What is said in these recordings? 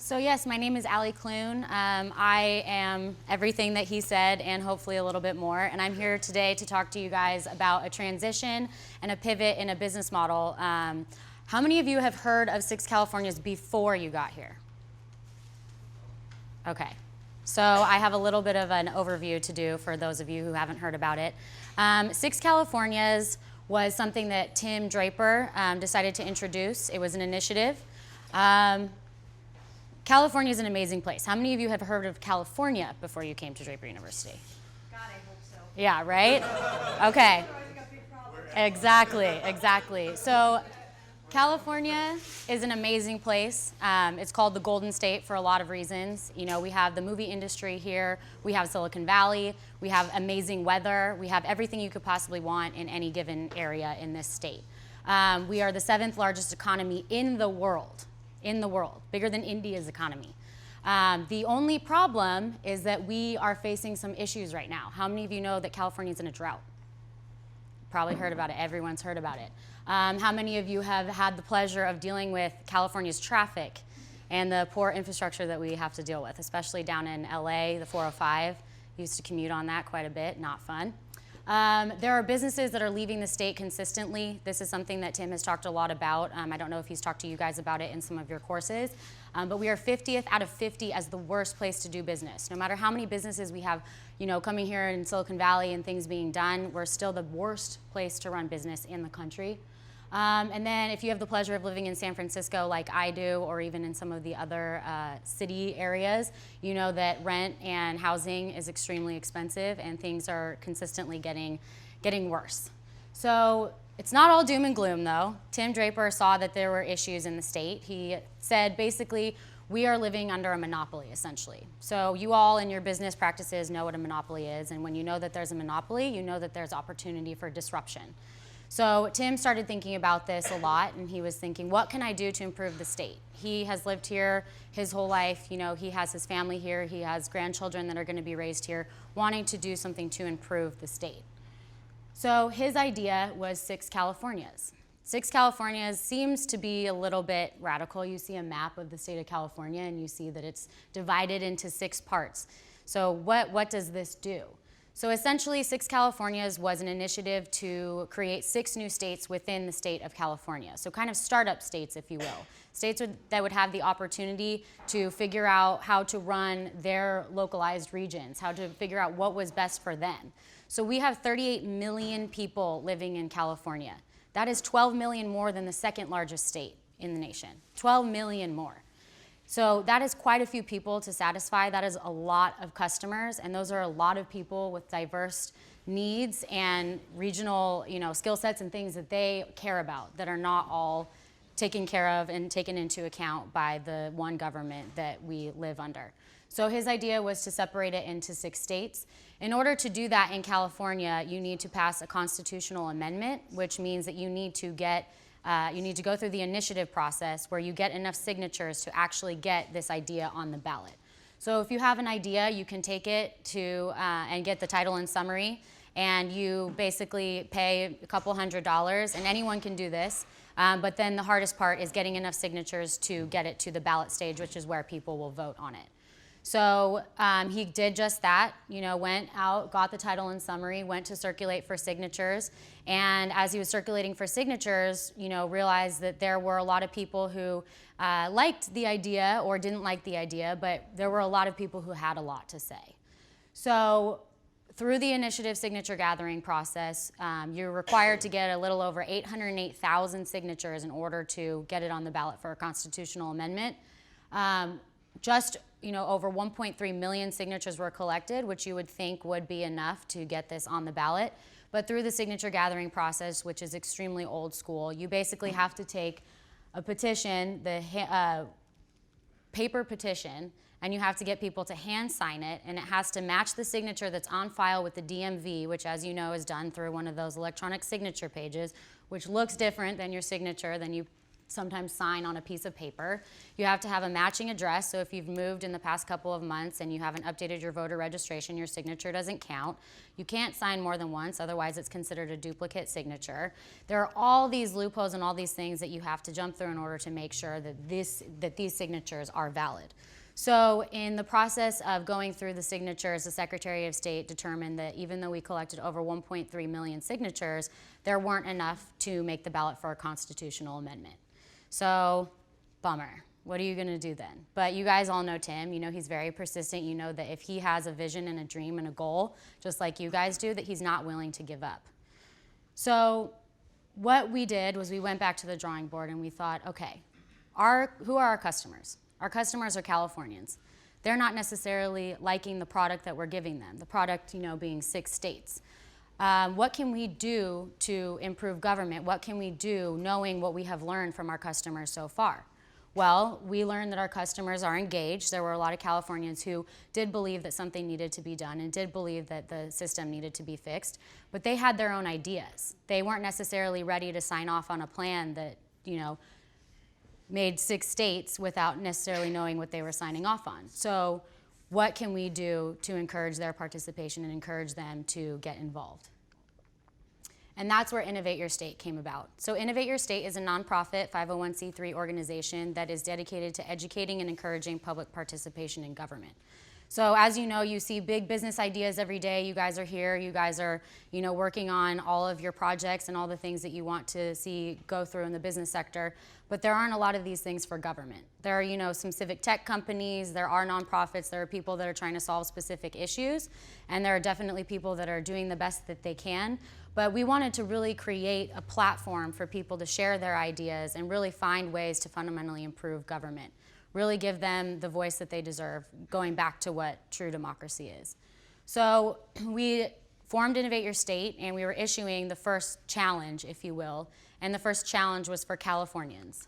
So yes, my name is Allie Klun. I am everything that he said and hopefully a little bit more. And I'm here today to talk to you guys about a transition and a pivot in a business model. How many of you have heard of 6 Californias before you got here? Okay. So I have a little bit of an overview to do for those of you who haven't heard about it. 6 Californias was something that Tim Draper decided to introduce. It was an initiative. California is an amazing place. How many of you have heard of California before you came to Draper University? God, I hope so. Yeah, right? Okay. Exactly. So California is an amazing place. It's called the Golden State for a lot of reasons. You know, we have the movie industry here. We have Silicon Valley. We have amazing weather. We have everything you could possibly want in any given area in this state. We are the 7th largest economy in the world. Bigger than India's economy. The only problem is that we are facing some issues right now. How many of you know that California is in a drought? Probably heard about it. Everyone's heard about it. How many of you have had the pleasure of dealing with California's traffic and the poor infrastructure that we have to deal with, especially down in LA, the 405? Used to commute on that quite a bit, not fun. There are businesses that are leaving the state consistently. This is something that Tim has talked a lot about. I don't know if he's talked to you guys about it in some of your courses, but we are 50th out of 50 as the worst place to do business. No matter how many businesses we have, coming here in Silicon Valley and things being done, we're still the worst place to run business in the country. And then if you have the pleasure of living in San Francisco like I do, or even in some of the other city areas, you know that rent and housing is extremely expensive and things are consistently getting worse. So it's not all doom and gloom though. Tim Draper saw that there were issues in the state. He said basically, we are living under a monopoly essentially. So you all in your business practices know what a monopoly is, and when you know that there's a monopoly, you know that there's opportunity for disruption. So Tim started thinking about this a lot, and he was thinking, what can I do to improve the state? He has lived here his whole life. He has his family here. He has grandchildren that are going to be raised here, wanting to do something to improve the state. So his idea was 6 Californias. 6 Californias seems to be a little bit radical. You see a map of the state of California, and you see that it's divided into 6 parts. So what does this do? So essentially, 6 Californias was an initiative to create 6 new states within the state of California. So kind of startup states, if you will. States that would have the opportunity to figure out how to run their localized regions, how to figure out what was best for them. So we have 38 million people living in California. That is 12 million more than the 2nd largest state in the nation. 12 million more. So that is quite a few people to satisfy. That is a lot of customers, and those are a lot of people with diverse needs and regional, skill sets and things that they care about that are not all taken care of and taken into account by the one government that we live under. So his idea was to separate it into 6 states. In order to do that in California, you need to pass a constitutional amendment, which means that you need to go through the initiative process where you get enough signatures to actually get this idea on the ballot. So if you have an idea, you can take it to and get the title and summary, and you basically pay a couple $100s, and anyone can do this. But then the hardest part is getting enough signatures to get it to the ballot stage, which is where people will vote on it. So he did just that, went out, got the title and summary, went to circulate for signatures, and as he was circulating for signatures, realized that there were a lot of people who liked the idea or didn't like the idea, but there were a lot of people who had a lot to say. So through the initiative signature gathering process, you're required to get a little over 808,000 signatures in order to get it on the ballot for a constitutional amendment. Over 1.3 million signatures were collected, which you would think would be enough to get this on the ballot. But through the signature gathering process, which is extremely old school, you basically have to take a petition, the paper petition, and you have to get people to hand sign it, and it has to match the signature that's on file with the DMV, which, as you know, is done through one of those electronic signature pages, which looks different than your signature than you sometimes sign on a piece of paper. You have to have a matching address, so if you've moved in the past couple of months and you haven't updated your voter registration, your signature doesn't count. You can't sign more than once, otherwise it's considered a duplicate signature. There are all these loopholes and all these things that you have to jump through in order to make sure that these signatures are valid. So in the process of going through the signatures, the Secretary of State determined that even though we collected over 1.3 million signatures, there weren't enough to make the ballot for a constitutional amendment. So, bummer. What are you going to do then? But you guys all know Tim. You know he's very persistent. You know that if he has a vision and a dream and a goal, just like you guys do, that he's not willing to give up. So what we did was we went back to the drawing board and we thought, okay, who are our customers? Our customers are Californians. They're not necessarily liking the product that we're giving them, the product, you know, being 6 states. What can we do to improve government? What can we do knowing what we have learned from our customers so far? Well, we learned that our customers are engaged. There were a lot of Californians who did believe that something needed to be done and did believe that the system needed to be fixed, but they had their own ideas. They weren't necessarily ready to sign off on a plan that, you know, made 6 states without necessarily knowing what they were signing off on. So what can we do to encourage their participation and encourage them to get involved? And that's where Innovate Your State came about. So Innovate Your State is a nonprofit 501c3 organization that is dedicated to educating and encouraging public participation in government. So as you know, you see big business ideas every day. You guys are here. You guys are, you know, working on all of your projects and all the things that you want to see go through in the business sector. But there aren't a lot of these things for government. There are, you know, some civic tech companies. There are nonprofits. There are people that are trying to solve specific issues. And there are definitely people that are doing the best that they can. But we wanted to really create a platform for people to share their ideas and really find ways to fundamentally improve government. Really give them the voice that they deserve, going back to what true democracy is. So we formed Innovate Your State, and we were issuing the first challenge, if you will, and the first challenge was for Californians.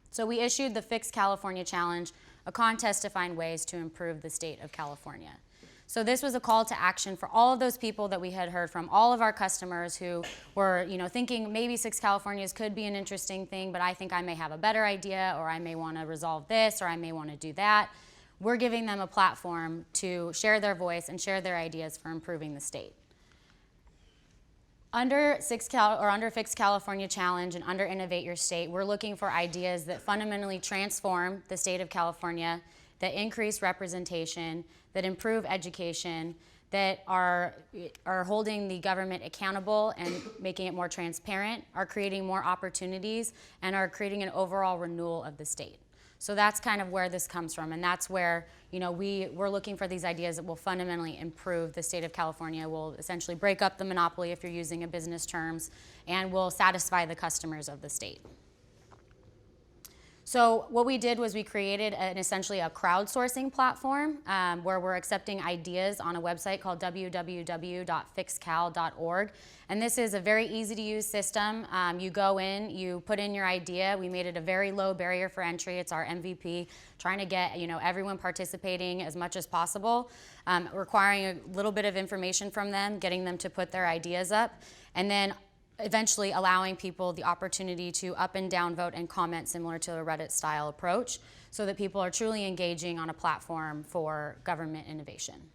So we issued the Fix California Challenge, a contest to find ways to improve the state of California. So this was a call to action for all of those people that we had heard from, all of our customers who were, you know, thinking maybe 6 Californias could be an interesting thing, but I think I may have a better idea, or I may want to resolve this, or I may want to do that. We're giving them a platform to share their voice and share their ideas for improving the state. Under Fix California Challenge and under Innovate Your State, we're looking for ideas that fundamentally transform the state of California, that increase representation, that improve education, that are holding the government accountable and making it more transparent, are creating more opportunities, and are creating an overall renewal of the state. So that's kind of where this comes from, and that's where, you know, we're looking for these ideas that will fundamentally improve the state of California, will essentially break up the monopoly if you're using a business terms, and will satisfy the customers of the state. So what we did was we created essentially a crowdsourcing platform where we're accepting ideas on a website called www.fixcal.org. And this is a very easy to use system. You go in, you put in your idea. We made it a very low barrier for entry. It's our MVP, trying to get, you know, everyone participating as much as possible, requiring a little bit of information from them, getting them to put their ideas up, and then eventually allowing people the opportunity to up and down vote and comment similar to a Reddit style approach, so that people are truly engaging on a platform for government innovation.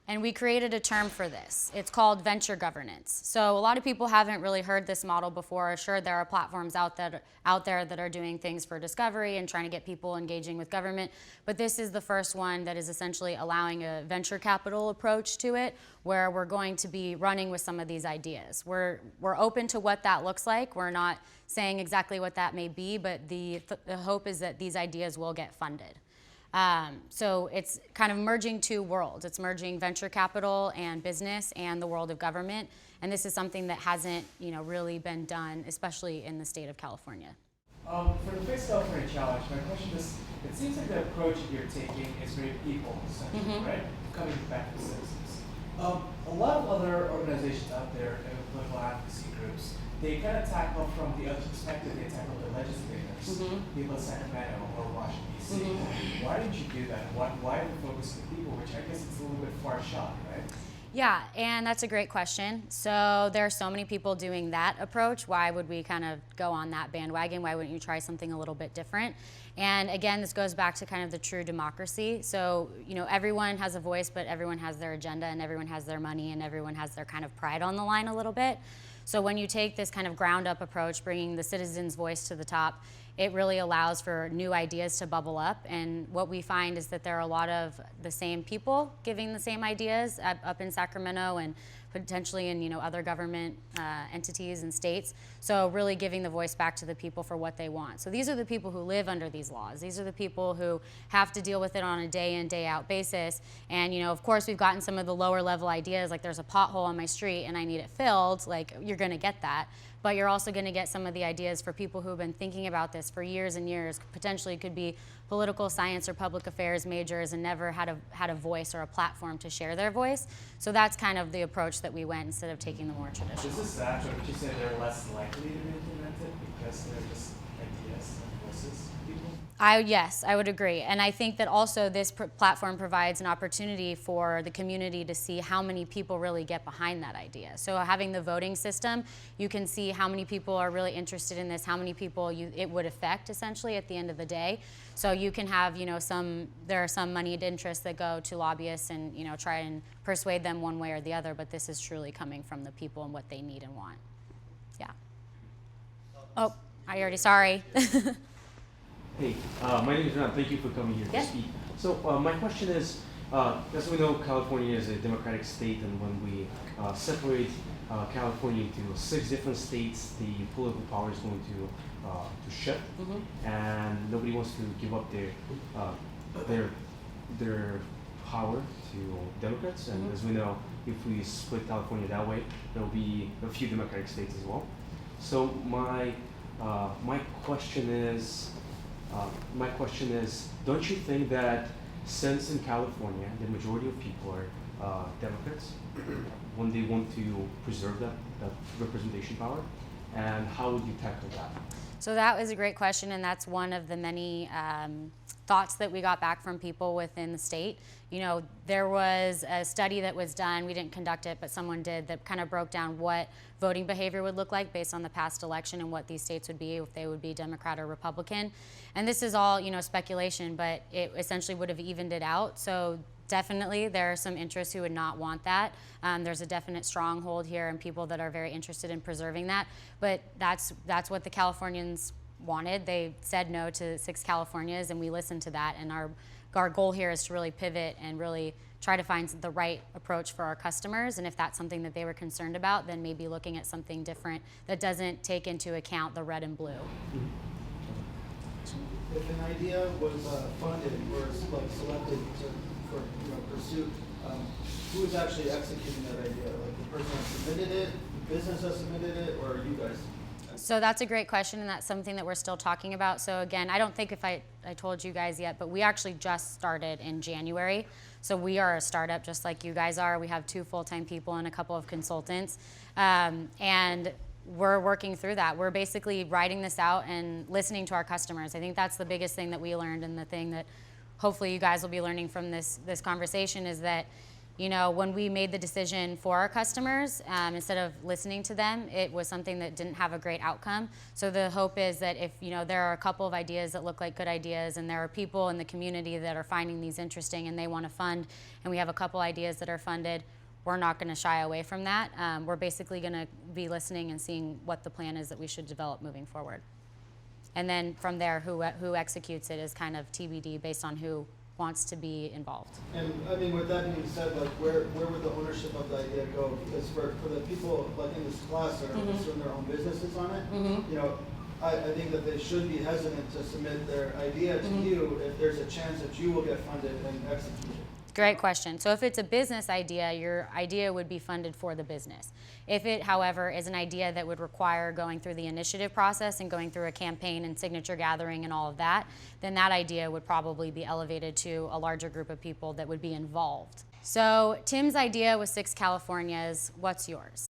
And we created a term for this. It's called venture governance. So a lot of people haven't really heard this model before. Sure, there are platforms out there that are doing things for discovery and trying to get people engaging with government, but this is the first one that is essentially allowing a venture capital approach to it, where we're going to be running with some of these ideas. We're open to what that looks like. We're not saying exactly what that may be, but the hope is that these ideas will get funded. So it's kind of merging 2 worlds. It's merging venture capital and business and the world of government. And this is something that hasn't, you know, really been done, especially in the state of California. For the Fix California Challenge, my question is, it seems like the approach that you're taking is very people-centric, right? Coming back to citizens. A lot of other organizations out there, political advocacy groups, they kind of tackle from the other perspective. They tackle the legislators, people in Sacramento or Washington, D.C. Why didn't you do that? Why focus on the people, which I guess it's a little bit far shot, right? Yeah, and that's a great question. So there are so many people doing that approach. Why would we kind of go on that bandwagon? Why wouldn't you try something a little bit different? And again, this goes back to kind of the true democracy. So, everyone has a voice, but everyone has their agenda and everyone has their money and everyone has their kind of pride on the line a little bit. So when you take this kind of ground up approach, bringing the citizen's voice to the top, it really allows for new ideas to bubble up. And what we find is that there are a lot of the same people giving the same ideas up in Sacramento and potentially in other government entities and states. So really giving the voice back to the people for what they want. So these are the people who live under these laws. These are the people who have to deal with it on a day in, day out basis. And of course we've gotten some of the lower level ideas, like there's a pothole on my street and I need it filled. Like you're gonna get that. But you're also going to get some of the ideas for people who have been thinking about this for years and years. Potentially could be political science or public affairs majors and never had a voice or a platform to share their voice. So that's kind of the approach that we went instead of taking the more traditional. Is this actually, would you say they're less likely to be implemented because they're just ideas and voices of people? Yes, I would agree. And I think that also this platform provides an opportunity for the community to see how many people really get behind that idea. So having the voting system, you can see how many people are really interested in this, how many people it would affect essentially at the end of the day. So you can have, there are some moneyed interests that go to lobbyists and, try and persuade them one way or the other, but this is truly coming from the people and what they need and want. Yeah. Oh, sorry. Hey, my name is Ron. Thank you for coming here to speak. So my question is, as we know, California is a democratic state, and when we separate California into 6 different states, the political power is going to shift, and nobody wants to give up their power to Democrats. And as we know, if we split California that way, there will be a few democratic states as well. So my question is, don't you think that since in California the majority of people are Democrats, when they want to preserve that representation power, and how would you tackle that? So that was a great question, and that's one of the many thoughts that we got back from people within the state. There was a study that was done, we didn't conduct it, but someone did, that kind of broke down what voting behavior would look like based on the past election and what these states would be if they would be Democrat or Republican. And this is all, speculation, but it essentially would have evened it out. So definitely there are some interests who would not want that. There's a definite stronghold here and people that are very interested in preserving that. But that's what the Californians wanted. They said no to 6 Californias, and we listened to that. And our goal here is to really pivot and really try to find the right approach for our customers. And if that's something that they were concerned about, then maybe looking at something different that doesn't take into account the red and blue. If an idea was funded or selected for pursuit, who is actually executing that idea? Like the person that submitted it, the business that submitted it, or you guys? So that's a great question, and that's something that we're still talking about. So again, I don't think if I told you guys yet, but we actually just started in January. So we are a startup just like you guys are. We have 2 full-time people and a couple of consultants. And we're working through that. We're basically writing this out and listening to our customers. I think that's the biggest thing that we learned, and the thing that hopefully you guys will be learning from this conversation is that, when we made the decision for our customers, instead of listening to them, it was something that didn't have a great outcome. So the hope is that if, there are a couple of ideas that look like good ideas, and there are people in the community that are finding these interesting and they want to fund, and we have a couple ideas that are funded, we're not going to shy away from that. We're basically going to be listening and seeing what the plan is that we should develop moving forward. And then from there, who executes it is kind of TBD based on who wants to be involved. And I mean, with that being said, like where would the ownership of the idea go? Because for the people like in this class that are pursuing their own businesses on it, I think that they should be hesitant to submit their idea to you if there's a chance that you will get funded and executed. Great question. So if it's a business idea, your idea would be funded for the business. If it, however, is an idea that would require going through the initiative process and going through a campaign and signature gathering and all of that, then that idea would probably be elevated to a larger group of people that would be involved. So Tim's idea was 6 Californias. What's yours?